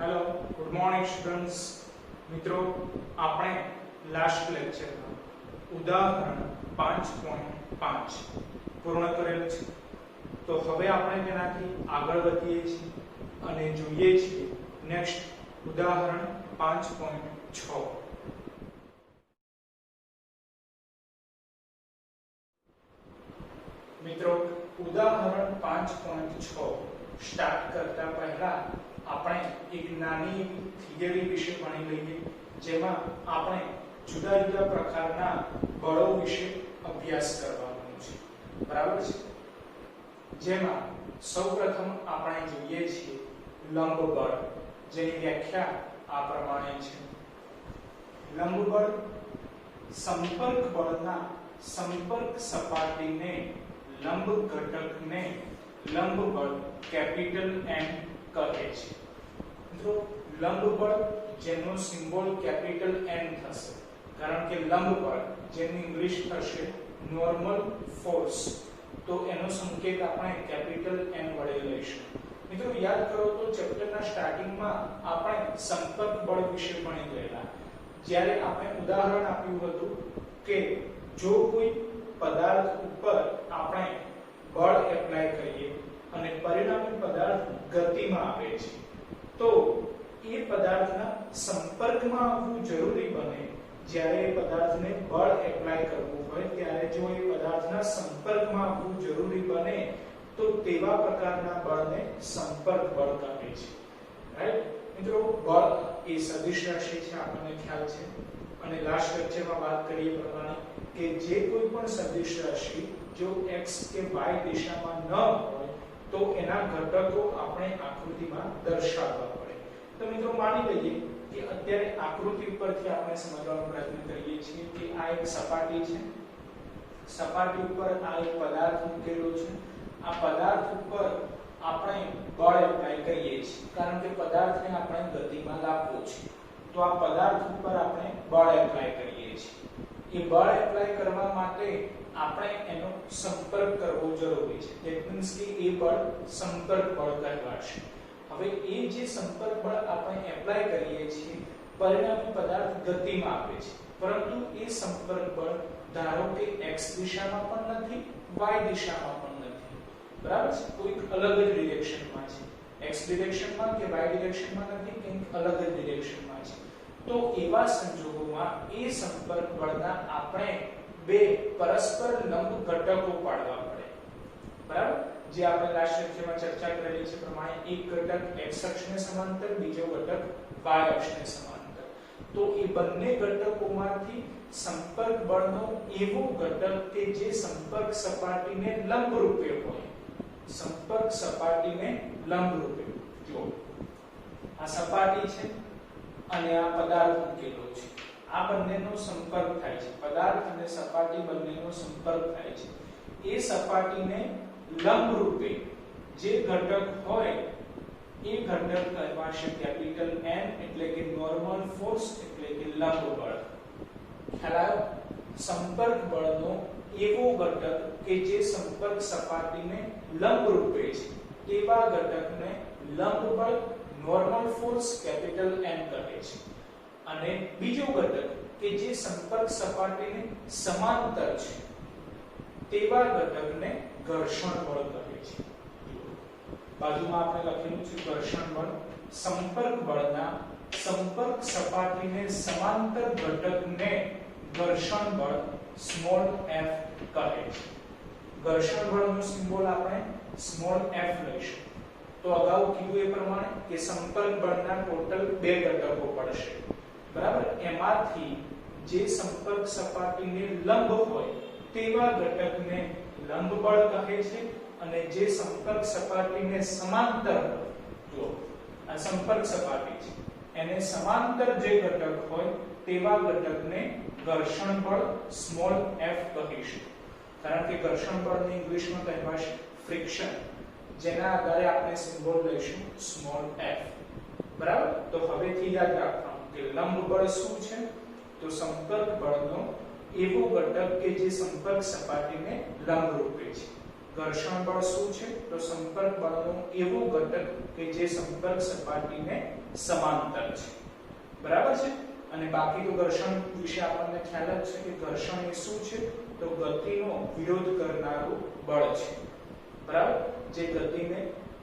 Hello, good morning students. મિત્રો, આપણે last લેક્ચરમાં ઉદાહરણ 5.5 પૂર્ણ કરેલ છે. તો હવે આપણે તેનાથી આગળ વધીએ છીએ અને જોઈએ છીએ નેક્સ્ટ ઉદાહરણ 5.6. મિત્રો, ઉદાહરણ 5.6 સ્ટાર્ટ કરતા પહેલા આપણે એક નાની થિયરી વિશે ભણી લઈએ, જેમાં આપણે જુદા જુદા પ્રકારના બળો વિશે અભ્યાસ કરવાનો છે. બરાબર છે? જેમાં સૌપ્રથમ આપણે જોઈએ છીએ લંબ બળ, જેની વ્યાખ્યા આ પ્રમાણે છે. લંબ બળ સંપર્ક બળના સંપર્ક સપાટીને લંબ ઘટકને લંબ બળ કેપિટલ N કહે છે. મિત્રો, લંબ બળ જેનો સિમ્બોલ કેપિટલ N થશે, કારણ કે લંબ બળ જેની ઇંગ્લિશ થશે નોર્મલ ફોર્સ, તો એનો સંકેત આપણે કેપિટલ N વડે લઈશું. મિત્રો, યાદ કરો તો ચેપ્ટરના સ્ટાર્ટિંગમાં આપણે સંપર્ક બળ વિશે ભણી ગયેલા, જ્યારે આપણે ઉદાહરણ આપ્યું હતું કે જો કોઈ પદાર્થ ઉપર આપણે બળ એપ્લાય કરીએ અને પરિણામી પદાર્થ ગતિમાં આવે છે, તો એ પદાર્થના સંપર્કમાં આવવું જરૂરી બને. જ્યારે એ પદાર્થને બળ એપ્લાય કરવું હોય ત્યારે જો એ પદાર્થના સંપર્કમાં આવવું જરૂરી બને, તો તેવા પ્રકારના બળને સંપર્ક બળ કહે છે. રાઈટ? મિત્રો, બળ એ સદિશ રાશિ છે, આપણને ખ્યાલ છે. અને લાસ્ટ લેક્ચરમાં વાત કરીએ પ્રમાણે કે જે કોઈ પણ સદિશ રાશિ જો x કે y દિશામાં ન હોય તો એના ઘટકો આપણે આકૃતિમાં દર્શાવવા પડે. તો મિત્રો, માની લઈએ કે અત્યારે આકૃતિ પરથી આપણે સમજવાનો પ્રયત્ન કરીએ છીએ કે આ એક સપાટી છે. સપાટી ઉપર આ એક પદાર્થ મૂકેલો છે. આ પદાર્થ ઉપર આપણે બળ એપ્લાય કરીએ છીએ, કારણ કે પદાર્થને આપણે ગતિમાં લાવવો છે. તો આ પદાર્થ ઉપર આપણે બળ એપ્લાય કરીએ છીએ. એ બળ એપ્લાય કરવા માટે આપણે એનો સંપર્ક કરવો જરૂરી છે. ધેટ મીન્સ કે એ બળ સંપર્ક બળ કહેવાશે. હવે એ જે સંપર્ક બળ આપણે એપ્લાય કરીએ છીએ, પરિણામી પદાર્થ ગતિમાં આવે છે, પરંતુ એ સંપર્ક બળ ધારો કે x દિશામાં પણ નથી, y દિશામાં પણ નથી. બરાબર છે? કોઈક અલગ જ ડિરેક્શનમાં છે. x ડિરેક્શનમાં કે y ડિરેક્શનમાં નથી, કંઈક અલગ જ ડિરેક્શનમાં છે. તો એવા સંજોગોમાં એ સંપર્ક બળના આપણે બે પરસ્પર લંબ ઘટકો પાડવા પડે. બરાબર? જે આપણે લાસ્ટ લેક્ચરમાં ચર્ચા કરેલી છે પ્રમાણે એક ઘટક x અક્ષને સમાંતર, બીજો ઘટક y અક્ષને સમાંતર. તો એ બંને ઘટકોમાંથી સંપર્ક બળનો એવો ઘટક કે જે સંપર્ક સપાટીને લંબ રૂપે હોય. સંપર્ક સપાટીને લંબ રૂપે. જો આ સપાટી છે અને આ પદાર્થ મૂકેલો છે. આ બંનેનો સંપર્ક થાય છે. પદાર્થ અને સપાટી બંનેનો સંપર્ક થાય છે. એ સપાટીને લંબ રૂપે જે ઘટક હોય એ ઘટક કહેવાશે કેપિટલ N, એટલે કે નોર્મલ ફોર્સ, એટલે કે લંબ બળ. ખ્યાલ આવ્યો? સંપર્ક બળનો એવો ઘટક કે જે સંપર્ક સપાટીને લંબ રૂપે છે, તેવા ઘટકને લંબ બળ, નોર્મલ ફોર્સ, કેપિટલ N કહે છે. અને બીજો ઘટક કે જે સંપર્ક સપાટીને સમાંતર છે, તેવા ઘટકને ઘર્ષણ બળ કહે છે. બાજુમાં આપણે લખેલું છે ઘર્ષણ બળ. સંપર્ક બળના સંપર્ક સપાટીને સમાંતર ઘટકને ઘર્ષણ બળ સ્મોલ f કહે છે. ઘર્ષણ બળનો સિમ્બોલ આપણે સ્મોલ f લઈશું. તો અગાઉ કીધું એ પ્રમાણે કે સંપર્ક બળના ટોટલ બે ઘટકો પડશે. બરાબર? એમાંથી જે સંપર્ક સપાટીને લંબ હોય તેવા ઘટકને લંબ બળ કહે છે, અને જે સંપર્ક સપાટીને સમાંતર હોય, જો આ સંપર્ક સપાટી છે, એને સમાંતર જે ઘટક હોય તેવા ઘટકને ઘર્ષણ બળ સ્મોલ f કહીશું. કારણ કે ઘર્ષણ બળને ઇંગ્લિશમાં કહેવાશે ફ્રિક્શન, જેના આધારે આપણે સિમ્બોલ લઈશું સ્મોલ f. બરાબર? તો હવેથી યાદ રાખવાનું કે લંબ બળ શું છે? તો સંપર્ક બળનો એવો ઘટક કે જે સંપર્ક સપાટીને લંબ રૂપે છે. ઘર્ષણ બળ શું છે? તો સંપર્ક બળનો એવો ઘટક કે જે સંપર્ક સપાટીને સમાંતર છે, બરાબર છે। અને બાકી તો ઘર્ષણ વિશે આપણને ખ્યાલ જ છે કે ઘર્ષણ એ શું છે તો ગતિનો વિરોધ કરનારું બળ છે, બરાબર, જે ગતિને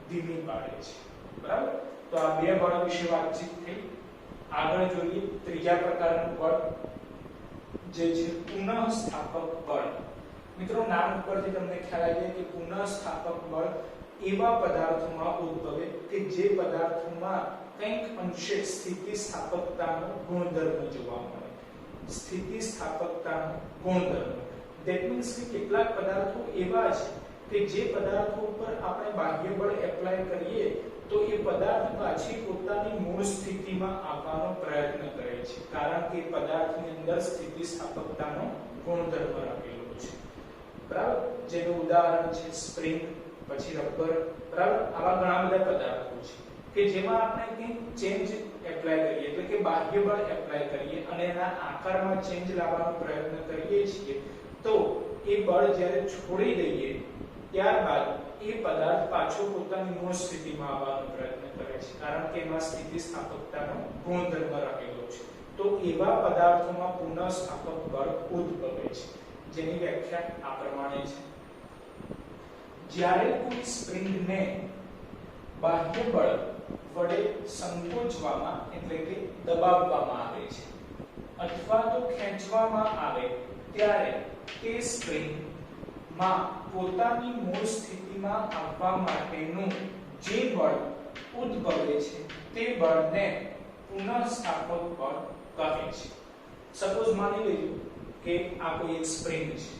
ધીમી પાડે છે, બરાબર। તો આ બે બળ વિશે વાતચીત થઈ। આગળ જોઈએ ત્રીજા પ્રકારનું બળ જે છે પુનઃસ્થાપક બળ। મિત્રો નામ ઉપરથી તમને ખ્યાલ આવી જાય કે પુનઃસ્થાપક બળ એવા પદાર્થોમાં ઉદ્ભવે કે જે પદાર્થોમાં કંઈક અંશે સ્થિતિસ્થાપકતાનો ગુણધર્મ જોવા મળે, સ્થિતિસ્થાપકતાનો ગુણધર્મ, ધેટ મીન્સ કે કેટલાક પદાર્થો એવા છે કે જે પદાર્થો ઉપર આપણે બાહ્ય બળ એપ્લાય કરીએ તો એ પદાર્થ પાછી પોતાની મૂળ સ્થિતિમાં આવવાનો પ્રયત્ન કરે છે, કારણ કે પદાર્થની અંદર સ્થિતિસ્થાપકતાનો ગુણધર્મ રહેલો છે, બરાબર। જેનું ઉદાહરણ છે સ્પ્રિંગ, પછી રબર, બરાબર। આવા ઘણા બધા પદાર્થો છે કે જેમાં આપણે કંઈક ચેન્જ એપ્લાય કરીએ એટલે કે બાહ્ય બળ એપ્લાય કરીએ અને એના આકારમાં ચેન્જ લાવવાનો પ્રયત્ન કરીએ છીએ તો એ બળ જ્યારે છોડી દઈએ ત્યારબાદ એ પદાર્થ પાછો પોતાની મૂળ સ્થિતિમાં આવવાનો પ્રયત્ન કરે છે, કારણ કે એમાં સ્થિતિસ્થાપકતાનો ગુણધર્મ રહેલો છે। તો એવા પદાર્થોમાં પુનઃસ્થાપક બળ ઉદ્ભવે છે, જેની વ્યાખ્યા આ પ્રમાણે છે। જ્યારે કોઈ સ્પ્રિંગને બાહ્ય બળ વડે સંકોચવામાં એટલે કે દબાવવામાં આવે છે અથવા તો ખેંચવામાં આવે ત્યારે તે સ્પ્રિંગ માં પોતાની મૂળ સ્થિતિમાં આવવા માટેનું જે બળ ઉદ્ભવે છે તે બળને પુનઃસ્થાપક બળ કહે છે। સપોઝ માની લઈએ કે આ કોઈ એક સ્પ્રિંગ છે,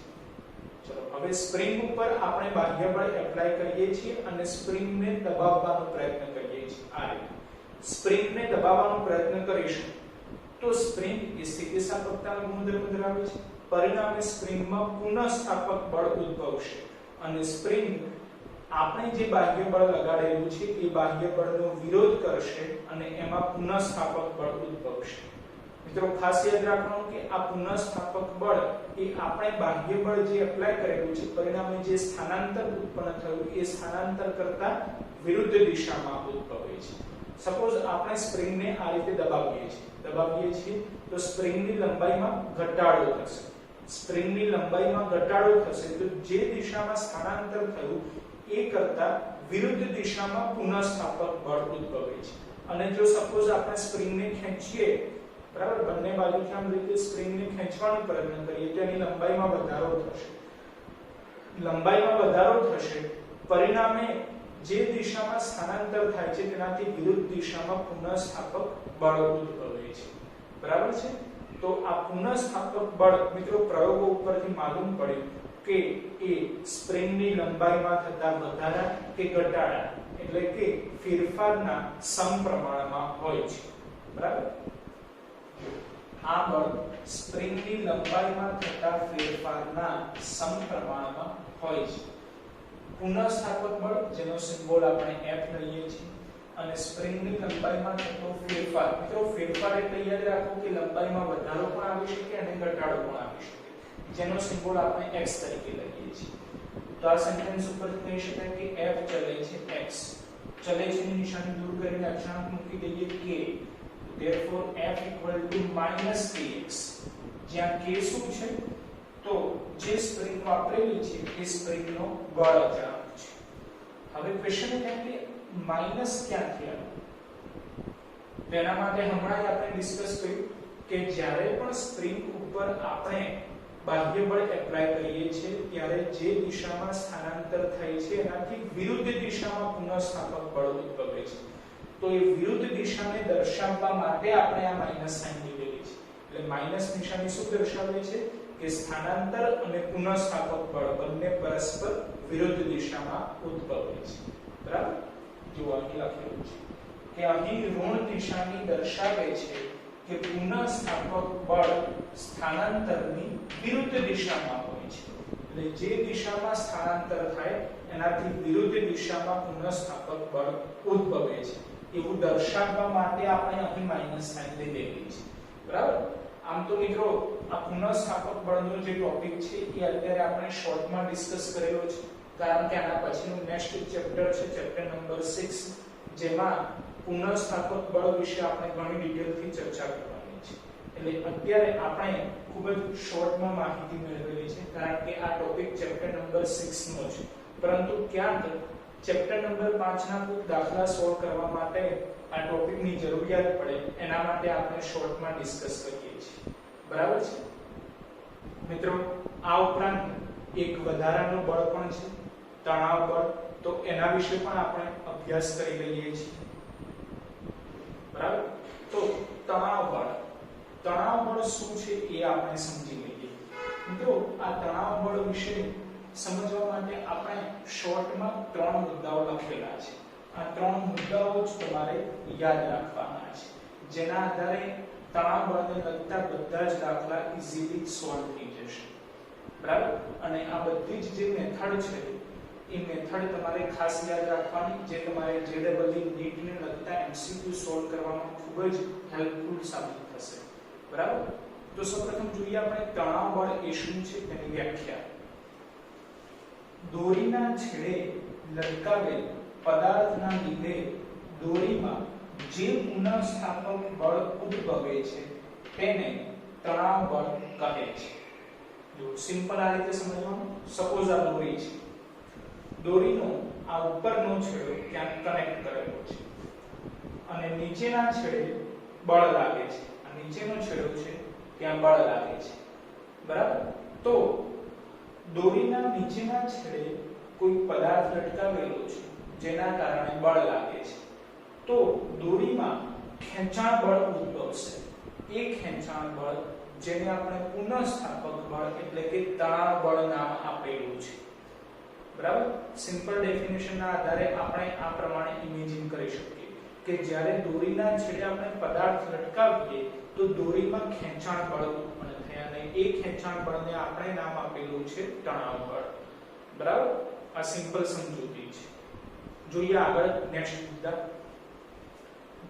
ચલો હવે સ્પ્રિંગ ઉપર આપણે બાહ્ય બળ એપ્લાય કરીએ છીએ અને સ્પ્રિંગને દબાવવાનો પ્રયત્ન કરીએ છીએ। આ રીતે સ્પ્રિંગને દબાવવાનો પ્રયત્ન કરીશું તો સ્પ્રિંગ એ સ્થિતિસ્થાપકતાનો ગુણધર્મ ધરાવે છે, પરિણામે સ્પ્રિંગમાં પુનઃસ્થાપક બળ ઉદ્ભવશે અને સ્પ્રિંગ આપણે જે બાહ્ય બળ લગાડેલું છે એ બાહ્ય બળનો વિરોધ કરશે અને એમાં પુનઃસ્થાપક બળ ઉદ્ભવશે। મિત્રો ખાસ યાદ રાખવાનું કે આ પુનઃસ્થાપક બળ એ આપણે બાહ્ય બળ જે એપ્લાય કરેલું છે પરિણામે જે સ્થાનાંતર ઉત્પન્ન થયું એ સ્થાનાંતર કરતા વિરુદ્ધ દિશામાં ઉદ્ભવે છે। સપોઝ આપણે સ્પ્રિંગને આ રીતે દબાવીએ છીએ તો સ્પ્રિંગની લંબાઈમાં ઘટાડો થશે, સ્પ્રિંગની લંબાઈમાં ઘટાડો થશે તો જે દિશામાં સ્થાનાંતર થયું એ કરતા વિરુદ્ધ દિશામાં પુનઃસ્થાપક બળ ઉદ્ભવે છે। અને જો સપોઝ આપણે સ્પ્રિંગને ખેંચીએ, બરાબર, બંને બાજુથી આમ રીતે સ્પ્રિંગને ખેંચવાનો પ્રયત્ન કરીએ તો એની લંબાઈમાં વધારો થશે, પરિણામે જે દિશામાં સ્થાનાંતર થાય છે તેનાથી વિરુદ્ધ દિશામાં પુનઃસ્થાપક બળ ઉદ્ભવે છે, બરાબર છે। તો આ પુનઃસ્થાપક બળ મિત્રો પ્રયોગો ઉપરથી માલુમ પડ્યું કે એ સ્પ્રિંગની લંબાઈમાં થતા વધારા કે ઘટાડા એટલે કે ફેરફારના સમપ્રમાણમાં હોય છે, બરાબર। આ બળ સ્પ્રિંગની લંબાઈમાં થતા ફેરફારના સમપ્રમાણમાં હોય છે। પુનઃસ્થાપક બળ જેનો સિમ્બોલ આપણે F લઈએ છીએ અને સ્પ્રિંગની લંબાઈમાં થતો ફેરફાર, મિત્રો ફેરફાર એટલે યાદ રાખો કે લંબાઈમાં વધારો પણ આવી શકે અને ઘટાડો પણ આવી શકે, જેનો સિમ્બોલ આપણે x તરીકે લઈએ છીએ। તો આ સેન્ટેન્સ ઉપર કહી શકાય કે F ચલે છે x, ચલે છે ની નિશાની દૂર કરીને અક્ષાંક મૂકી દઈએ k, therefore F -kx, જ્યાં k શું છે તો જે સ્પ્રિંગ વાપરેલી છે એ સ્પ્રિંગનો બળ અચળાંક છે। હવે ક્વેશ્ચન એ થાય કે માઈનસ ક્યાંથી આવ્યું, તેના માટે હમણાં જ આપણે ડિસ્કસ કર્યું કે જ્યારે પણ સ્પ્રિંગ ઉપર આપણે બાહ્ય બળ એપ્લાય કરીએ છીએ ત્યારે જે દિશામાં સ્થાનાંતર થાય છે એનાથી વિરુદ્ધ દિશામાં પુનઃસ્થાપક બળ ઉદ્ભવે છે। તો એ વિરુદ્ધ દિશાને દર્શાવવા માટે આપણે આ માઈનસ સાઇન લીધેલી છે, એટલે માઈનસ નિશાની શું દર્શાવે છે કે સ્થાનાંતર અને પુનઃસ્થાપક બળ બંને પરસ્પર વિરુદ્ધ દિશામાં ઉદ્ભવે છે, બરાબર। જો અહીં લખેલું છે કે અહીં ઋણ નિશાની દર્શાવે છે કે પુનઃસ્થાપક બળ સ્થાનાંતરની વિરુદ્ધ દિશામાં હોય છે, એટલે જે દિશામાં સ્થાનાંતર થાય એનાથી વિરુદ્ધ દિશામાં પુનઃસ્થાપક બળ ઉદ્ભવે છે એવું દર્શાવવા માટે આપણે અહીં માઈનસ સાઇન લીધેલી છે, બરાબર। આમ તો મિત્રો આ પુનઃસ્થાપક બળનો જે ટોપિક છે એ અત્યારે આપણે શોર્ટમાં ડિસ્કસ કરેલો છે, કારણ કે આના પછીનું નેક્સ્ટ ચેપ્ટર છે ચેપ્ટર નંબર 6, જેમાં પુનઃસ્થાપક બળ વિશે આપણે ઘણી ડિટેલથી ચર્ચા કરવાની છે. એટલે અત્યારે આપણે ખૂબ જ શોર્ટમાં માહિતી મેળવેલી છે કારણ કે આ ટોપિક ચેપ્ટર નંબર 6 નો છે, પરંતુ ક્યાંક ચેપ્ટર નંબર 5 ના કોઈ દાખલા સોલ્વ કરવા માટે આ ટોપિકની જરૂરિયાત પડે, એના માટે આપણે શોર્ટમાં ડિસ્કસ કરીએ છીએ. બરાબર છે મિત્રો? આ ઉપરાંત એક વધારાનું બળ પણ છે, તણાવ બળ. તો એના વિશે પણ આપણે અભ્યાસ કરી લઈએ છીએ. બરાબર? તો તણાવ બળ શું છે એ આપણે સમજી લઈએ. મિત્રો, આ તણાવ બળ વિશે સમજવા માટે આપણે શોર્ટમાં 3 મુદ્દાઓ લખેલા છે. આ 3 મુદ્દાઓ જ તમારે યાદ રાખવાના છે, જેના આધારે તણાવ બળને લગતા બધા જ દાખલા ઈઝીલી સોલ્વ થઈ જશે. બરાબર? અને આ બધી જ જે મેથડ છે એ મેથડ તમારે ખાસ યાદ રાખવાની, જે તમારે JEE નીટને લગતા MCQ સોલ્વ કરવામાં ખૂબ જ હેલ્પફુલ સાબિત થશે. બરાબર? તો સૌપ્રથમ જોઈએ આપણે તણાવ બળ એ શું છે તેની વ્યાખ્યા. દોરીના છેડે લટકાવેલ પદાર્થના લીધે દોરીમાં જે પુનઃસ્થાપક બળ ઉદ્ભવે છે તેને તણાવ બળ કહે છે. જો સિમ્પલ આ રીતે સમજવાનું. સપોઝ આ દોરી છે, દોરીનો આ ઉપરનો છેડો ક્યાંક કનેક્ટ કરેલો છે અને નીચેના છેડે બળ લાગે છે. આ નીચેનો છેડો છે, ત્યાં બળ લાગે છે. બરાબર? તો દોરીના નીચેના છેડે કોઈ પદાર્થ લટકાવેલો છે જેના કારણે બળ લાગે છે. તો દોરીમાં ખેંચાણ બળ ઉદ્ભવશે. એ ખેંચાણ બળ જેને આપણે પુનઃસ્થાપક બળ એટલે કે તણાવ બળ નામ આપેલું છે. બરાબર? સિમ્પલ ડેફિનેશનના આધારે આપણે આ પ્રમાણે ઇમેજિન કરી શકીએ કે જ્યારે દોરીના છેડે આપણે પદાર્થ લટકાવીએ તો દોરીમાં ખેંચાણ બળ ઉત્પન્ન થાય અને એ ખેંચાણ બળને આપણે નામ આપેલું છે તણાવ બળ. બરાબર? આ સિમ્પલ સમજૂતી છે. જોઈએ આગળ નેક્સ્ટ મુદ્દા.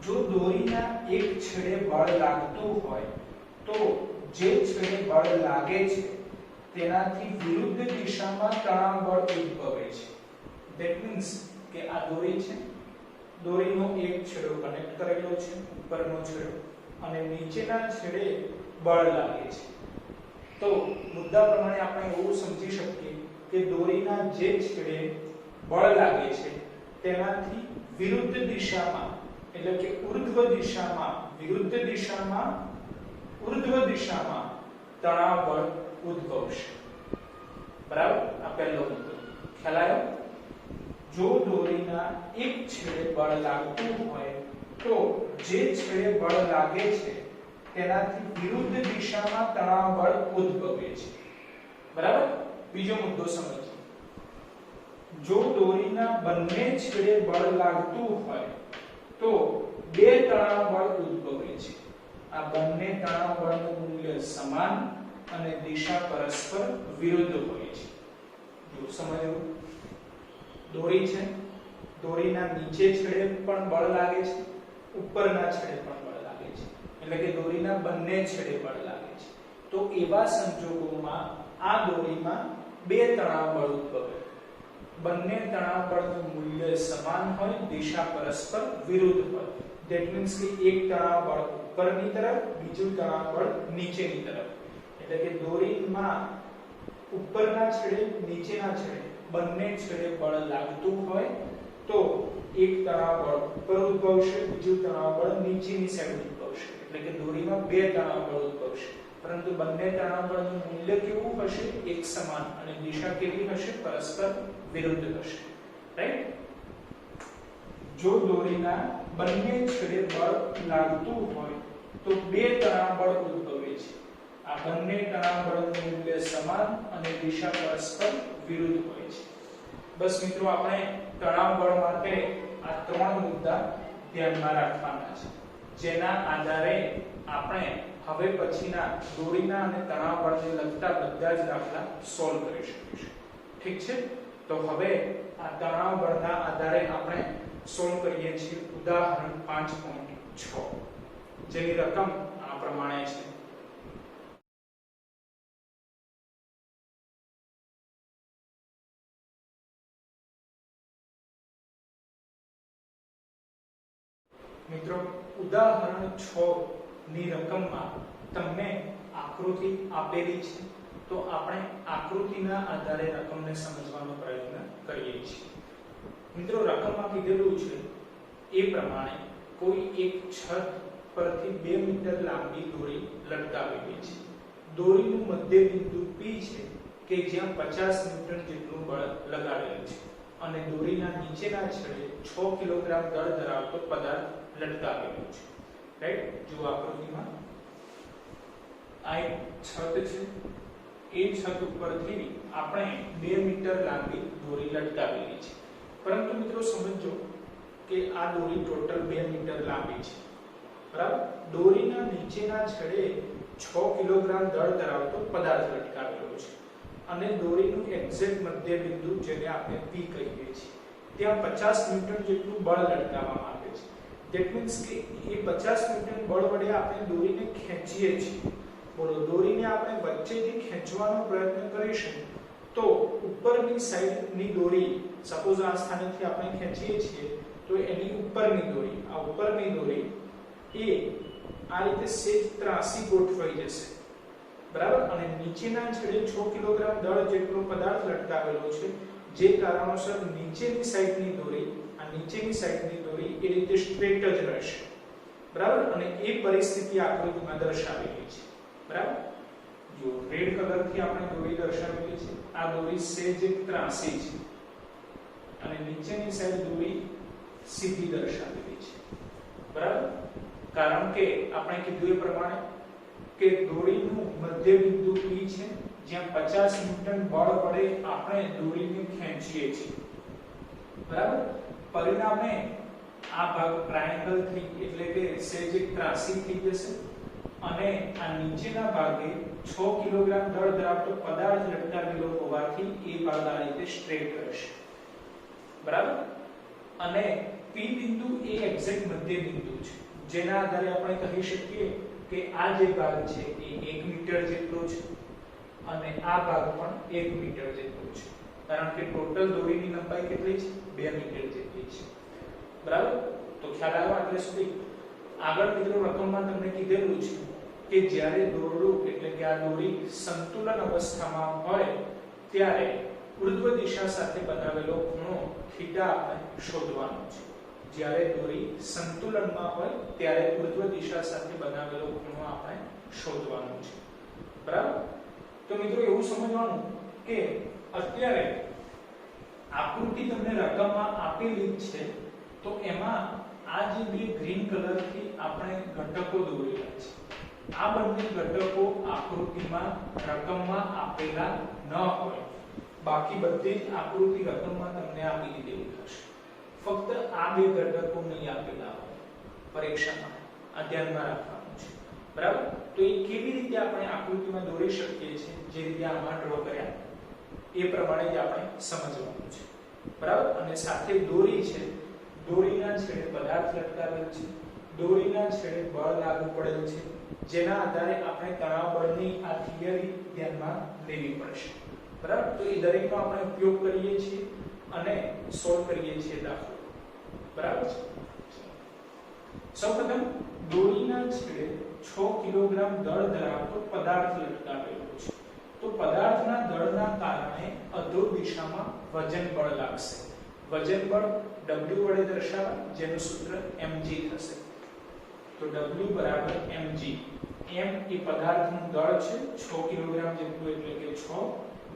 જો દોરીના એક છેડે બળ લાગતું હોય તો જે છેડે બળ લાગે છે તેનાથી વિરુદ્ધ દિશામાં તણાવ બળ ઉદ્ભવે છે. ધેટ મીન્સ કે આ દોરી છે, દોરીનો એક છેડો કનેક્ટ કરેલો છે, ઉપરનો છેડો, અને નીચેના છેડે બળ લાગે છે. તો મુદ્દા પ્રમાણે આપણે એવું સમજી શકીએ કે દોરીના જે છેડે બળ લાગે છે તેનાથી વિરુદ્ધ દિશામાં એટલે કે ઉર્ધ્વ દિશામાં તણાવ બળ ઉદ્ભવશે. બરાબર? આ પહેલો મુદ્દો ખ્યાલ આવ્યો? જો દોરીના એક છેડે બળ લાગતું હોય તો જે છેડે બળ લાગે છે તેનાથી વિરુદ્ધ દિશામાં તણાવ બળ ઉદ્ભવે છે. બરાબર? બીજો મુદ્દો સમજીએ. જો દોરીના બંને છેડે બળ લાગતું હોય તો બે તણાવ બળ ઉદ્ભવે છે. આ બંને તણાવ બળનું મૂલ્ય સમાન અને દિશા પરસ્પર વિરુદ્ધ હોય છે. જો સમજવું. દોરી છે, દોરીના નીચે છેડે પણ બળ લાગે છે, ઉપરના છેડે પણ બળ લાગે છે, એટલે કે દોરીના બંને છેડે બળ લાગે છે. તો એવા સંજોગોમાં આ દોરીમાં બે તણાવ બળ ઉદ્ભવે. બંને તણાવ બળનું મૂલ્ય સમાન હોય, દિશા પરસ્પર વિરુદ્ધ હોય. ધેટ મીન્સ કે એક તણાવ બળ ઉપરની તરફ, બીજું તણાવ બળ નીચેની તરફ. એટલે કે દોરીમાં ઉપરના છેડે, નીચેના છેડે બંને છેડે બળ લાગતું હોય તો એક તણાવ બળ ઉપર ઉદ્ભવશે, બીજું તણાવ બળ નીચેની સાઈડ ઉદ્ભવશે. એટલે કે દોરીમાં બે તણાવ બળ ઉદ્ભવશે, પરંતુ બંને તણાવ બળનું મૂલ્ય કેવું હશે? એક સમાન, અને દિશા કેવી હશે? પરસ્પર વિરુદ્ધ હશે. રાઈટ? જો દોરીના બંને છેડે બળ લાગતું હોય તો બે તણાવ બળ ઉદ્ભવે છે. આ બંને તણાવ બળનું મૂલ્ય સમાન અને દિશા પરસ્પર વિરુદ્ધ હોય છે. બસ મિત્રો, આપણે તણાવ બળ માટે આ 3 મુદ્દા ધ્યાનમાં રાખવાના છે, જેના આધારે આપણે હવે પછીના દોરીના અને તણાવ બળને લગતા બધા જ દાખલા સોલ્વ કરી શકીશું. ઠીક છે? તો હવે આ તણાવ બળના આધારે આપણે સોલ્વ કરીએ છીએ ઉદાહરણ 5.6, જેની રકમ આ પ્રમાણે છે. મિત્રો ઉદાહરણ 6 ની રકમમાં તમને આકૃતિ આપેલી છે, તો આપણે આકૃતિના આધારે રકમને સમજવાનો પ્રયત્ન કરીએ છીએ। મિત્રો રકમમાં કીધેલું છે એ પ્રમાણે કોઈ એક છત પરથી 2 મીટર લાંબી દોરી લટકાવેલી છે। દોરીનું મધ્ય બિંદુ P છે કે જ્યાં 50 ન્યૂટન જેટલું બળ લગાડેલું છે અને દોરીના નીચેના છેડે 6 કિલોગ્રામ દળ ધરાવતો પદાર્થ લટકાવેલો છે। રાઈટ, જો આકૃતિમાં આ એક છત છે, એ છત ઉપરથી આપણે 2 મીટર લાંબી દોરી લટકાવેલી છે, પરંતુ મિત્રો સમજો કે આ દોરી ટોટલ 2 મીટર લાંબી છે, બરાબર। દોરીના નીચેના છેડે 6 કિલોગ્રામ દળ ધરાવતો પદાર્થ લટકાવેલો છે અને દોરીનું એક્ઝેક્ટ મધ્ય બિંદુ જેને આપણે P કહીએ છીએ ત્યાં 50 ન્યૂટન જેટલું બળ લટકાવવામાં આવે છે। ધેટ મીન્સ કે એ 50 ન્યૂટન બળ વડે આપણે દોરીને ખેંચીએ છીએ। બોલો, દોરીને આપણે વચ્ચેથી ખેંચવાનો પ્રયત્ન કરીશું તો ઉપરની સાઈડની દોરી, સપોઝ આ સ્થાનેથી આપણે ખેંચીએ છીએ તો એની ઉપરની દોરી, આ ઉપરની દોરી એ આ રીતે સેજ ત્રાસી ગોઠવાઈ જશે, બરાબર। અને નીચેના છેડે 6 કિલોગ્રામ દળ જેટલો પદાર્થ લટકાવેલો છે, જે કારણોસર નીચેની સાઈડની દોરી, આ નીચેની સાઈડની દોરી એ રીતે સ્ટ્રેટ જ રહેશે, બરાબર। અને એ પરિસ્થિતિ આકૃતિમાં દર્શાવેલી છે, બરાબર। જો રેડ કલરથી આપણે દોરી દર્શાવેલી છે, આ દોરી સેજ ત્રાસી છે અને નીચેની સાઈડ દોરી સીધી દર્શાવેલી છે, બરાબર। કારણ કે આપણે કીધું એ પ્રમાણે કે દોરીનું મધ્ય બિંદુ P છે જ્યાં 50 ન્યૂટન બળ વડે આપણે દોરીને ખેંચીએ છીએ, બરાબર। પરિણામે આ ભાગ ટ્રાયેંગલ થઈ એટલે કે સેજ ત્રાસી થઈ જશે અને આ નીચેના ભાગે 6 કિલોગ્રામ દળ ધરાવતો પદાર્થ લટકાવેલો હોવાથી એ ભાગ આ રીતે સ્ટ્રેટ રહેશે, બરાબર। અને P બિંદુ એ એક્ઝેક્ટ મધ્ય બિંદુ છે, જેના આધારે આપણે કહી શકીએ કે આ જે ભાગ છે એ 1 મીટર જેટલો છે અને આ ભાગ પણ 1 મીટર જેટલો છે, કારણ કે ટોટલ દોરીની લંબાઈ કેટલી છે? 2 મીટર જેટલી છે, બરાબર। તો ખ્યાલ આવ્યો આટલે સુધી? આગળ મિત્રો રકમમાં તમને કીધેલું છે કે જ્યારે દોરડું એટલે કે આ દોરી સંતુલન અવસ્થામાં હોય ત્યારે ઉર્ધ્વ દિશા સાથે બનાવેલો ખૂણો થીટા આપણે શોધવાનો છે। જ્યારે દોરી સંતુલનમાં હોય ત્યારે ઉર્ધ્વ દિશા સાથે બનાવેલો ખૂણો આપણે શોધવાનો છે, બરાબર। તો મિત્રો એવું સમજવાનું કે અત્યારે આકૃતિ તમને રકમમાં આપેલી છે, તો એમાં આ જે બે ગ્રીન કલરથી આપણે ઘટકો દોરેલા છે, આ બંને ઘટકો આકૃતિમાં રકમમાં આપેલા ન હોય, બાકી બધી જ આકૃતિ રકમમાં તમને આપી દીધેલી હશે, ફક્ત આ બે ઘટકો નહીં આપેલા હોય પરીક્ષામાં, આ ધ્યાનમાં રાખવાનું છે, બરાબર। તો એ કેવી રીતે આપણે આકૃતિમાં દોરી શકીએ છીએ, જે રીતે આમાં ડ્રો કર્યા એ પ્રમાણે જ આપણે સમજવાનું છે, બરાબર। અને સાથે દોરી છે, દોરીના છેડે પદાર્થ લટકાવેલ છે, દોરીના છેડે બળ લાગુ પડેલ છે, જેના આધારે આપણે તણાવ બળની આ થિયરી ધ્યાનમાં લેવી પડશે, બરાબર। તો એ દરેકનો આપણે ઉપયોગ કરીએ છીએ અને સોલ્વ કરીએ છીએ દાખલો, બરાબર છે। સૌપ્રથમ દોરીના છેડે 6 કિલોગ્રામ દળ ધરાવતો પદાર્થ લટકાવેલો છે, તો પદાર્થના દળના કારણે અધોર દિશામાં વજન બળ લાગશે। વજન બળ W વડે દર્શાવાય, જેનું સૂત્ર mg થશે। તો W બરાબર mg, m એ પદાર્થનું દળ છે 6 કિલોગ્રામ જેટલું એટલે કે 6,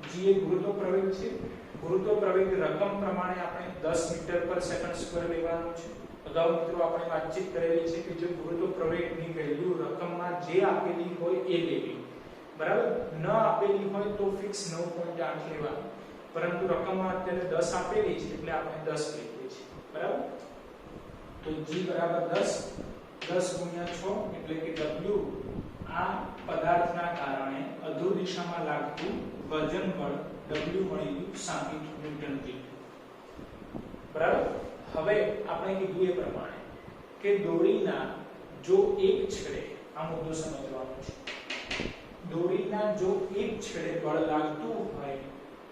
g એ ગુરુત્વ પ્રવેગ છે, ગુરુત્વ પ્રવેગ રકમ પ્રમાણે આપણે 10 મીટર પર સેકન્ડ સ્ક્વેર લેવાનું છે। અગાઉ મિત્રો આપણે વાતચીત કરેલી છે કે જે ગુરુત્વ પ્રવેગની વેલ્યુ રકમમાં જે આપેલી હોય એ લેવી, બરાબર। ન આપેલી હોય તો ફિક્સ 9.8 લેવાનું, પરંતુ રકમમાં અત્યારે 10 આપેલી છે એટલે આપણે 10 લઈએ છીએ, બરાબર। તો g બરાબર 10, 10 ગુણ્યા 6 એટલે કે w આ પદાર્થના કારણે અધોર દિશામાં લાગતું વજન બળ w મળી ગયું 60 ન્યૂટન જેટલું, બરાબર। હવે આપણે કીધું એ પ્રમાણે કે દોરીના જો એક છેડે, આ મુદ્દો સમજવાનો છે, દોરીના જો એક છેડે બળ લાગતું હોય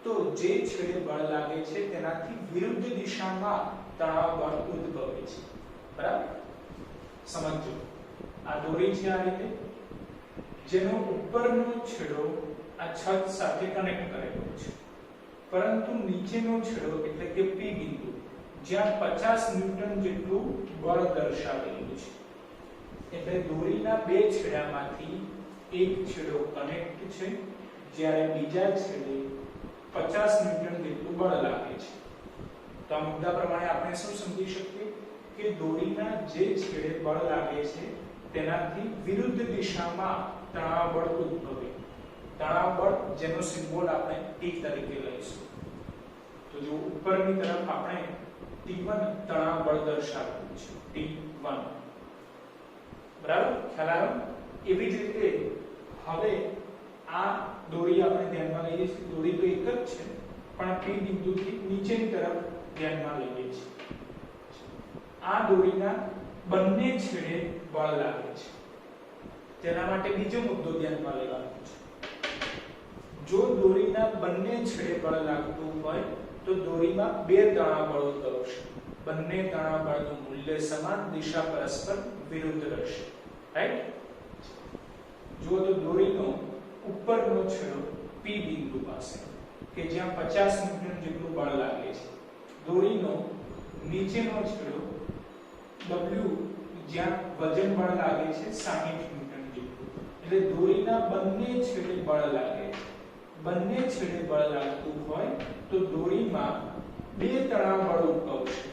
તો જે છેડે બળ લાગે છે તેનાથી વિરુદ્ધ દિશામાં તણાવ બળ ઉદ્ભવે છે, બરાબર। સમજો આ દોરી છે આ રીતે જેનો ઉપરનો છેડો આ છત સાથે કનેક્ટ કરેલો છે પરંતુ નીચેનો છેડો એટલે કે P બિંદુ જ્યાં 50 ન્યૂટન જેટલું બળ દર્શાવેલું છે એટલે દોરીના બે છેડામાંથી એક છેડો કનેક્ટ છે જ્યારે બીજા છેડે 50 ન્યૂટન જેટલું બળ લાગે છે તો આ મુદ્દા પ્રમાણે આપણે શું સમજી શકીએ કે દોરીના જે છેડે બળ લાગે છે તેનાથી વિરુદ્ધ દિશામાં તણાવ બળ ઉદ્ભવે તણાવ બળ જેનો સિમ્બોલ આપણે T તરીકે લઈશું તો જો ઉપરની તરફ આપણે T1 તણાવ બળ દર્શાવ્યું છે T1 બરાબર ખ્યાલ આવ્યો એવી જ રીતે હવે આ દોરી આપણે ધ્યાનમાં લઈએ છીએ દોરી તો એક જ છે પણ P બિંદુથી નીચેની તરફ ધ્યાનમાં લઈએ છીએ આ દોરીના બંને છેડે બળ લાગે છે તેના માટે બીજો મુદ્દો ધ્યાનમાં લેવાનો છે જો દોરીના બંને છેડે બળ લાગતું હોય તો દોરીમાં બે તણાવ બળો ઉદ્ભવશે બંને તણાવ બળનું મૂલ્ય સમાન દિશા પરસ્પર વિરુદ્ધ રહેશે રાઈટ જો તો દોરીનો ઉપરનો છેડો P બિંદુ પાસે કે જ્યાં 50 ન્યૂટન જેટલું બળ લાગે છે દોરીનો નીચેનો છેડો W જ્યાં વજન બળ લાગે છે 60 ન્યૂટન જેટલું એટલે દોરીના બંને છેડે બળ લાગે છે બંને છેડે બળ લાગતું હોય તો દોરીમાં બે તણાવ બળ ઉદ્ભવશે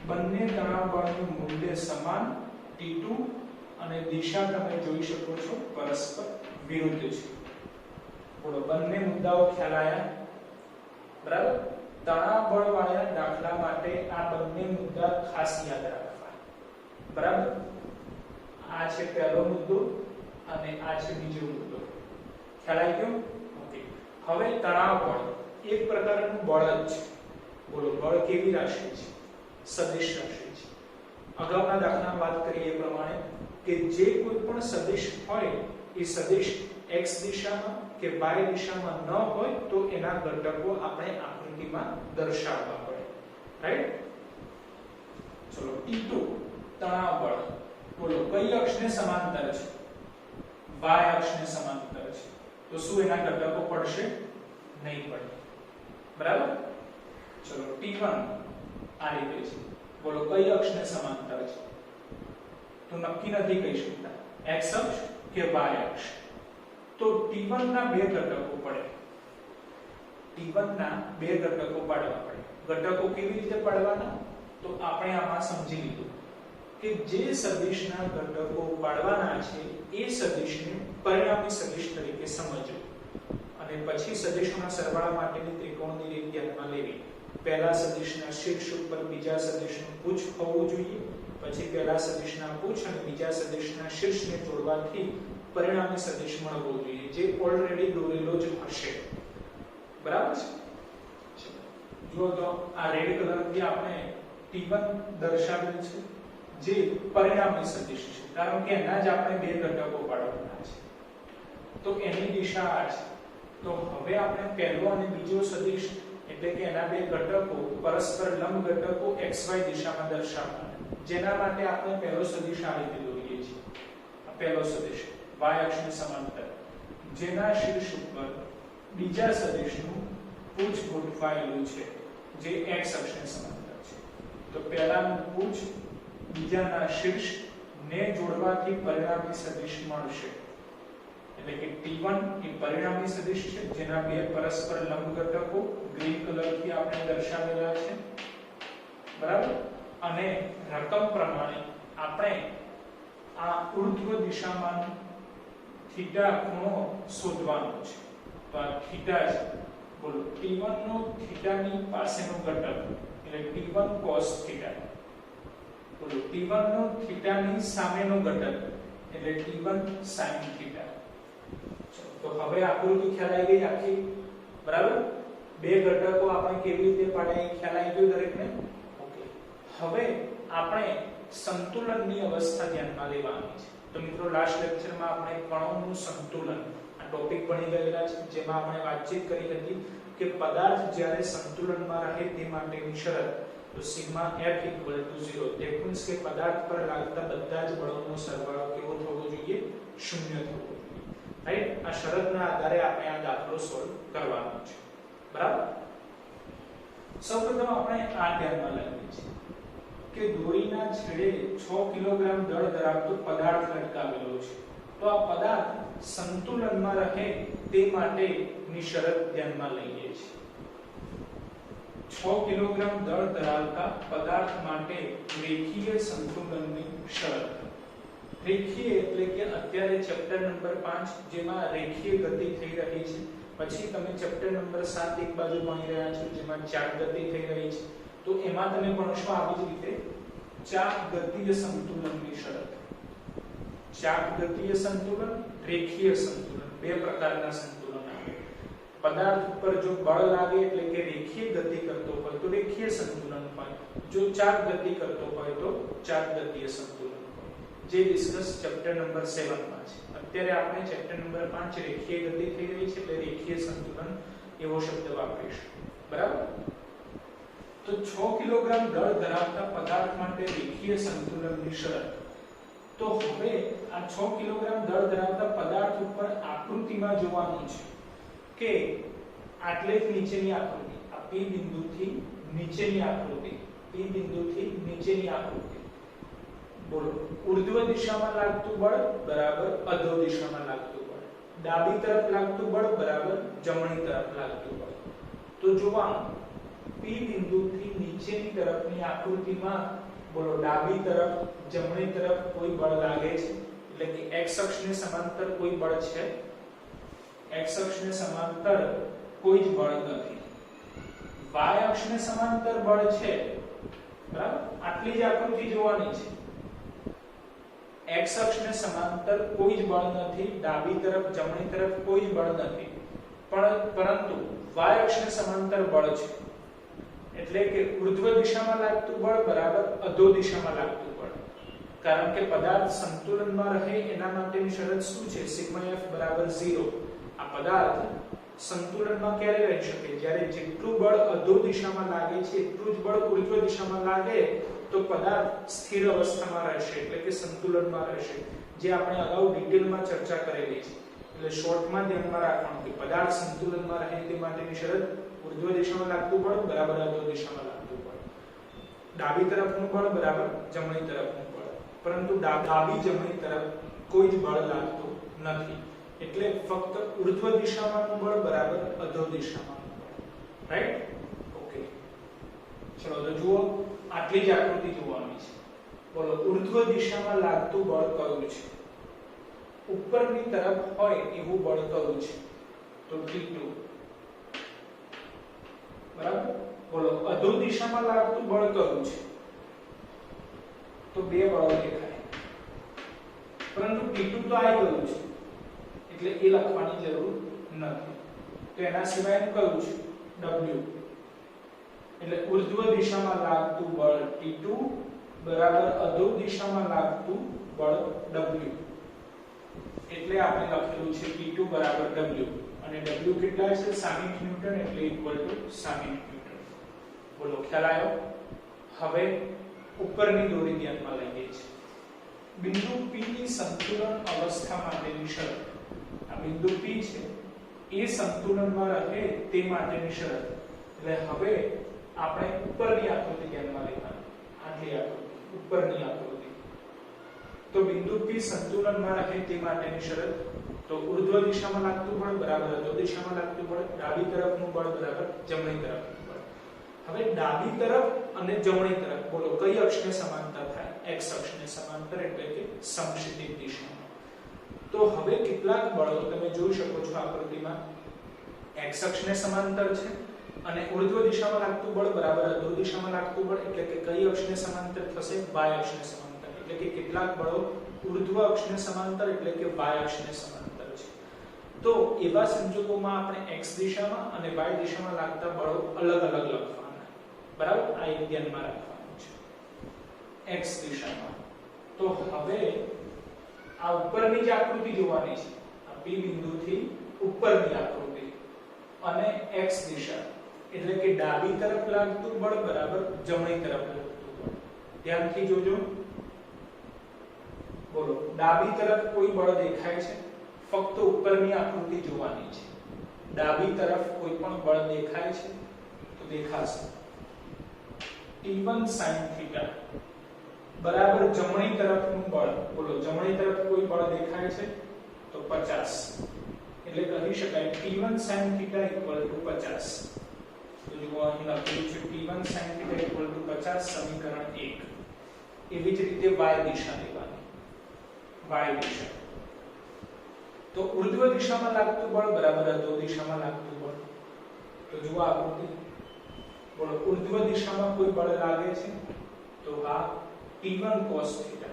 બંને તણાવ બળનું મૂલ્ય સમાન T2 અને દિશા તમે જોઈ શકો છો પરસ્પર વિરુદ્ધ છે બોલો બંને મુદ્દાઓ ખ્યાલ આવ્યા બરાબર તણાવ બળ વાળા દાખલા માટે આ બંને મુદ્દા ખાસ યાદ રાખવા બરાબર આ છે પહેલો મુદ્દો અને આ છે બીજો મુદ્દો ખ્યાલ આવી ગયો ઓકે હવે તણાવ બળ એક પ્રકારનું બળ જ છે બોલો બળ કેવી રાશિ છે સદિશ રાશિ છે અગાઉના દાખલામાં વાત કરીએ એ પ્રમાણે કે જે કોઈ પણ સદિશ હોય એ સદિશ x દિશામાં કે y દિશામાં ન હોય તો એના ઘટકો આપણે આકૃતિમાં દર્શાવવા પડે રાઈટ ચલો T2 તણાવ બળ બોલો કઈ અક્ષને સમાંતર છે y અક્ષને સમાંતર છે તો શું એના ઘટકો પડશે નહીં પડે બરાબર ચલો T1 આ રીતે છે બોલો કઈ અક્ષને સમાંતર છે તો નક્કી નથી કહી શકતા x અક્ષ કે y અક્ષ તો T1 ના બે ઘટકો પડે T1 ના બે ઘટકો પાડવા પડે ઘટકો કેવી રીતે પાડવાના તો આપણે આમાં સમજી લીધું કે જે સદિશના ઘટકો પાડવાના છે એ સદિશને પરિણામી સદિશ તરીકે સમજવું અને પછી સદિશોના સરવાળા માટેની ત્રિકોણની રીત ધ્યાનમાં લેવી પહેલા સદિશના શીર્ષ ઉપર બીજા સદિશનું પૂછ હોવું જોઈએ પછી પહેલા સદિશના પૂછ અને બીજા સદિશના શીર્ષને જોડવાથી પરિણામી સદિશ મળવો જોઈએ જે ઓલરેડી દોરેલો જ હશે બરાબર છે જો તો આ રેડ કલરથી આપણે T1 દર્શાવેલ છે જે પરિણામી સદિશ છે કારણ કે એના જ આપણે બે ઘટકો પાડવાના છે તો એની દિશા આ છે તો હવે આપણે પહેલો અને બીજો સદિશ એટલે કે એના બે ઘટકો પરસ્પર લંબ ઘટકો xy દિશામાં દર્શાવવાના જેના માટે આપણે પહેલો સદિશ આ રીતે દોરીએ છીએ આ પહેલો સદિશ y અક્ષને સમાંતર જેના શીર્ષ ઉપર બીજા સદિશનું પૂછ ગોઠવાયેલું છે જે x અક્ષને સમાંતર છે તો પહેલાનું પૂછ બીજાના શીર્ષ ને જોડવાથી પરિણામી સદિશ મળશે એટલે કે T1 એ પરિણામી સદિશ છે જેના બે પરસ્પર લંબ ઘટકો ગ્રીન કલરથી આપણે દર્શાવેલા છે બરાબર અને રકમ પ્રમાણે આપણે આ ઉર્ધ્વ દિશામાં થીટા ખૂણો શોધવાનો છે તો આ થીટા છે બોલો T1 નો થીટાની પાસેનો ઘટક એટલે T1 cos થીટા બોલો T1 નો થીટાની સામેનો ઘટક એટલે T1 sin થીટા તો હવે આકૃતિ ખ્યાલ આવી ગઈ આખી બરાબર બે ઘટકો આપણે કેવી રીતે પાડ્યા એ ખ્યાલ આવી ગયો દરેકને ઓકે હવે આપણે સંતુલનની અવસ્થા ધ્યાનમાં લેવાની છે તો મિત્રો લાસ્ટ લેક્ચરમાં આપણે કણોનું સંતુલન આ ટોપિક ભણી ગયેલા છે જેમાં આપણે વાતચીત કરી હતી કે પદાર્થ જ્યારે સંતુલનમાં રહે તે માટેની શરત તો સિગ્મા F = 0. ધેટ મીન્સ કે પદાર્થ પર લાગતા બધા જ બળોનો સરવાળો કેવો થવો જોઈએ? શૂન્ય થવો જોઈએ. રાઈટ? આ શરતના આધારે આપણે આ દાખલો સોલ્વ કરવાનો છે. બરાબર? સૌપ્રથમ આપણે આ ધ્યાનમાં લઈએ છીએ કે દોરીના છેડે 6 કિલોગ્રામ દળ ધરાવતો પદાર્થ લટકાવેલો છે. તો આ પદાર્થ સંતુલનમાં રહે તે માટેની શરત ધ્યાનમાં લઈએ છીએ. 6 કિલોગ્રામ દળ ધરાવતા પદાર્થ માટે રેખીય સંતુલનની શરત. રેખીય એટલે કે અત્યારે ચેપ્ટર નંબર 5 જેમાં રેખીય ગતિ થઈ રહી છે, પછી તમે ચેપ્ટર નંબર 7 એક બાજુ ભણી રહ્યા છો જેમાં ચાપ ગતિ થઈ રહી છે, તો એમાં તમે ભણશો આવી જ રીતે ચાપ ગતિય સંતુલનની શરત. ચાપ ગતિય સંતુલન, રેખીય સંતુલન, બે પ્રકારના સંતુલન આવે. પદાર્થ ઉપર જો બળ લાગે એટલે કે રેખીય ગતિ કરતો હોય તો રેખીય સંતુલન હોય, જો ચાપ ગતિ કરતો હોય તો ચાપ ગતિય સંતુલન હોય, જે ડિસ્કસ ચેપ્ટર નંબર 7 માં છે. અત્યારે આપણે ચેપ્ટર નંબર 5 રેખીય ગતિ થઈ રહી છે એટલે રેખીય સંતુલન એવો શબ્દ વાપરીશું. બરાબર? તો 6 કિલોગ્રામ દળ ધરાવતા પદાર્થ માટે રેખીય સંતુલનની શરત. તો હવે આ 6 કિલોગ્રામ દળ ધરાવતા પદાર્થ ઉપર આકૃતિમાં જોવાનું છે કે આટલે નીચેની આકૃતિ, આ P બિંદુથી નીચેની આકૃતિ, P બિંદુથી નીચેની આકૃતિ. બોલો, ઉર્ધ્વ દિશામાં લાગતું બળ બરાબર અધો દિશામાં લાગતું બળ, ડાબી તરફ લાગતું બળ બરાબર જમણી તરફ લાગતું બળ. તો જોવાનું P બિંદુથી નીચેની તરફની આકૃતિમાં બોલો ડાબી તરફ જમણી તરફ કોઈ બળ લાગે છે એટલે કે x અક્ષને સમાંતર કોઈ બળ છે? x અક્ષને સમાંતર કોઈ જ બળ નથી. y અક્ષને સમાંતર બળ છે. બરાબર? આટલી જ આકૃતિ જોવાની છે. x અક્ષને સમાંતર કોઈ જ બળ નથી, ડાબી તરફ જમણી તરફ કોઈ જ બળ નથી, પરંતુ y અક્ષને સમાંતર બળ છે. એટલે કે ઉર્ધ્વ દિશામાં લાગતું બળ બરાબર અધો દિશામાં લાગતું બળ. કારણ કે પદાર્થ સંતુલનમાં રહે એના માટેની શરત શું છે? સિગ્મા F બરાબર 0. આ પદાર્થ સંતુલનમાં ક્યારે રહી શકે? જ્યારે જેટલું બળ અધો દિશામાં લાગે છે એટલું જ બળ ઉર્ધ્વ દિશામાં લાગે તો પદાર્થ સ્થિર અવસ્થામાં રહેશે એટલે કે સંતુલનમાં રહેશે, જે આપણે અગાઉ ડિટેલમાં ચર્ચા કરેલી છે. એટલે શોર્ટમાં ધ્યાનમાં રાખવાનું કે પદાર્થ સંતુલનમાં રહે તે માટેની શરત ઉર્ધ્વ દિશામાં લાગતું બળ બરાબર અધો દિશામાં લાગતું બળ, ડાબી તરફનું બળ બરાબર જમણી તરફનું બળ, પરંતુ ડાબી જમણી તરફ કોઈ જ બળ લાગતું નથી. એટલે ફક્ત ઉર્ધ્વ દિશામાંનું બળ બરાબર અધો દિશામાંનું બળ. રાઈટ? ઓકે, ચલો તો જુઓ, આટલી જ આકૃતિ જોવાની છે. બોલો, ઉર્ધ્વ દિશામાં લાગતું બળ કયું છે? ઉપરની તરફ હોય એવું બળ કયું છે? તો T2. બરાબર? બોલો, અધો દિશામાં લાગતું બળ કયું છે? તો બે બળો દેખાય, પરંતુ T2 તો આવી ગયું છે એટલે એ લખવાની જરૂર નથી. તો એના સિવાયનું કયું છે? W. એટલે ઉર્ધ્વ દિશામાં લાગતું બળ T2 બરાબર અધો દિશામાં લાગતું બળ W. એટલે આપણે લખેલું છે T2 બરાબર W, અને W કેટલા છે? 60 ન્યૂટન, એટલે ઇક્વલ ટુ 60 ન્યૂટન. બોલો, ખ્યાલ આવ્યો? હવે ઉપરની દોરી ધ્યાનમાં લઈએ છીએ. બિંદુ P ની સંતુલન અવસ્થા માટેની શરત. આ બિંદુ P છે એ સંતુલનમાં રહે તે માટેની શરત. એટલે હવે આપણે ઉપરની આકૃતિ ધ્યાનમાં લેવાની. આટલી આકૃતિ, ઉપરની આકૃતિ. તો બિંદુ P સંતુલનમાં રહે તે માટેની શરત. તો ઉર્ધ્વ દિશામાં લાગતું બળ બરાબર અધો દિશામાં લાગતું બળ, ડાબી તરફનું બળ બરાબર જમણી તરફનું બળ. હવે ડાબી તરફ અને જમણી તરફ બોલો કઈ અક્ષને સમાંતર થાય? x અક્ષને સમાંતર, એટલે કે સમક્ષિતિજ દિશામાં. તો હવે કેટલાક બળો તમે જોઈ શકો છો આકૃતિમાં, x અક્ષને સમાંતર છે અને ઉર્ધ્વ દિશામાં લાગતું બળ બરાબર અધો દિશામાં લાગતું બળ, એટલે કે કઈ અક્ષને સમાંતર થશે? y અક્ષને સમાંતર. એટલે કે કેટલાક બળો ઉર્ધ્વ અક્ષને સમાંતર એટલે કે y અક્ષને સમાંતર છે. તો એવા સંજોગોમાં આપણે x દિશામાં અને y દિશામાં લાગતા બળો અલગ અલગ લખવાના. બરાબર? આ એક ધ્યાનમાં રાખવાનું છે. x દિશામાં તો હવે આ ઉપરની જ આકૃતિ જોવાની છે, આ P બિંદુથી ઉપરની આકૃતિ, અને x દિશા એટલે કે ડાબી તરફ લાગતું બળ બરાબર જમણી તરફ લાગતું બળ. ધ્યાનથી જોજો. બોલો, ડાબી તરફ કોઈ બળ દેખાય છે? ફક્ત ઉપરની આકૃતિ જોવાની છે. ડાબી તરફ કોઈ પણ બળ દેખાય છે તો દેખાશે T1 sin θ બરાબર જમણી તરફનું બળ. બોલો, જમણી તરફ કોઈ બળ દેખાય છે તો 50. એટલે કહી શકાય T1 sin θ = 50. તો જુઓ અહીં લખેલું છે T1 sin θ = 50 સમીકરણ 1. એવી જ રીતે y દિશા લેવાની. y દિશા તો ઉર્ધ્વ દિશામાં લાગતું બળ બરાબર અધો દિશામાં લાગતું બળ. તો જુઓ આકૃતિ. બોલો, ઉર્ધ્વ દિશામાં કોઈ બળ લાગે છે તો આ T1 cos θ.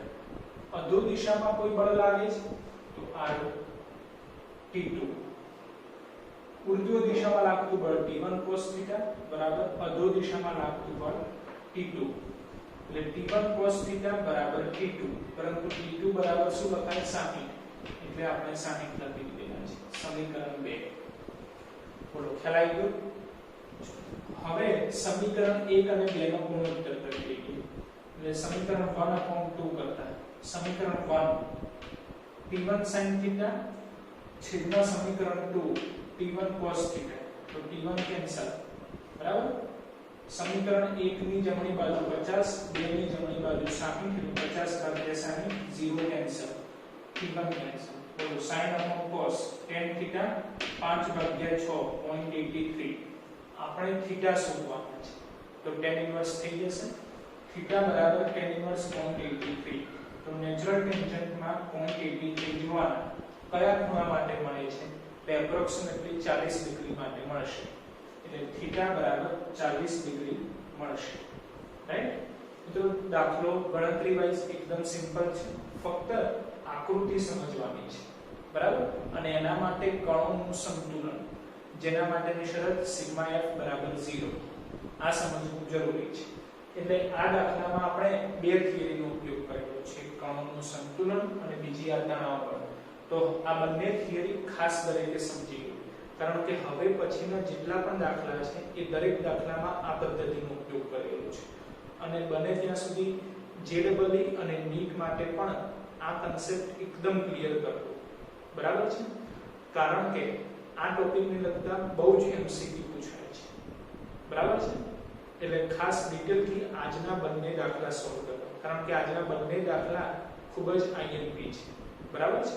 અધો દિશામાં કોઈ બળ લાગે છે તો આ T2. ઉર્ધ્વ દિશામાં લાગતું બળ T1 cos θ બરાબર અધો દિશામાં લાગતું બળ T2. એટલે T1 cos θ બરાબર T2, પરંતુ T2 બરાબર શું લખાય? 60. એટલે આપણે 60 લખી દેના છે. સમીકરણ 2. બોલો, ખ્યાલ આવી ગયો? હવે સમીકરણ 1 અને 2 નો ગુણોત્તર કરી લઈએ. એટલે સમીકરણ 1/2 કરતા સમીકરણ 1 T1 sin θ છેદમાં સમીકરણ 2 T1 cos θ. તો T1 કેન્સલ. બરાબર. સમીકરણ 1 ની જમણી બાજુ 50, 2 ની જમણી બાજુ 60, એટલે 50 ભાગ્યા 60 0 કેન્સલ. T1 cancel. બોલો, sin upon cos tan θ 5/6 0.83. આપણે થીટા શોધવાના છે તો tan ઇન્વર્સ થઈ જશે. થીટા બરાબર tan ઇન્વર્સ 0.83. તો નેચરલ ટેન્જન્ટમાં 0.83 જોવાના. કયા ખૂણા માટે મળે છે? તે એપ્રોક્સિમેટલી 40 ડિગ્રી માટે મળશે. એટલે થીટા બરાબર 40 ડિગ્રી મળશે. રાઈટ? તો દાખલો ગણતરી વાઇઝ એકદમ સિમ્પલ છે. ફક્ત આકૃતિ સમજવાની છે. બરાબર? અને એના માટે કણોનું સંતુલન, જેના માટેની શરત સિગ્મા f બરાબર 0, આ સમજવું જરૂરી છે. એટલે આ દાખલામાં આપણે બે થિયરીનો ઉપયોગ કરેલો છે, કણોનું સંતુલન અને બીજી આ તણાવ બળ. તો આ બંને થિયરી ખાસ દરેકે સમજી લો, કારણ કે હવે પછીના જેટલા પણ દાખલા છે એ દરેક દાખલામાં આ પદ્ધતિનો ઉપયોગ કરેલો છે. અને બને ત્યાં સુધી JEE અને NEET માટે પણ આ કન્સેપ્ટ એકદમ ક્લિયર કરવો. બરાબર છે? કારણ કે આ ટોપિકને લગતા બહુ જ MCQ પૂછાય છે. બરાબર છે? એટલે ખાસ ડિટેલથી આજના બંને દાખલા સોલ્વ કરો, કારણ કે આજના બંને દાખલા ખૂબ જ IMP છે. બરાબર છે?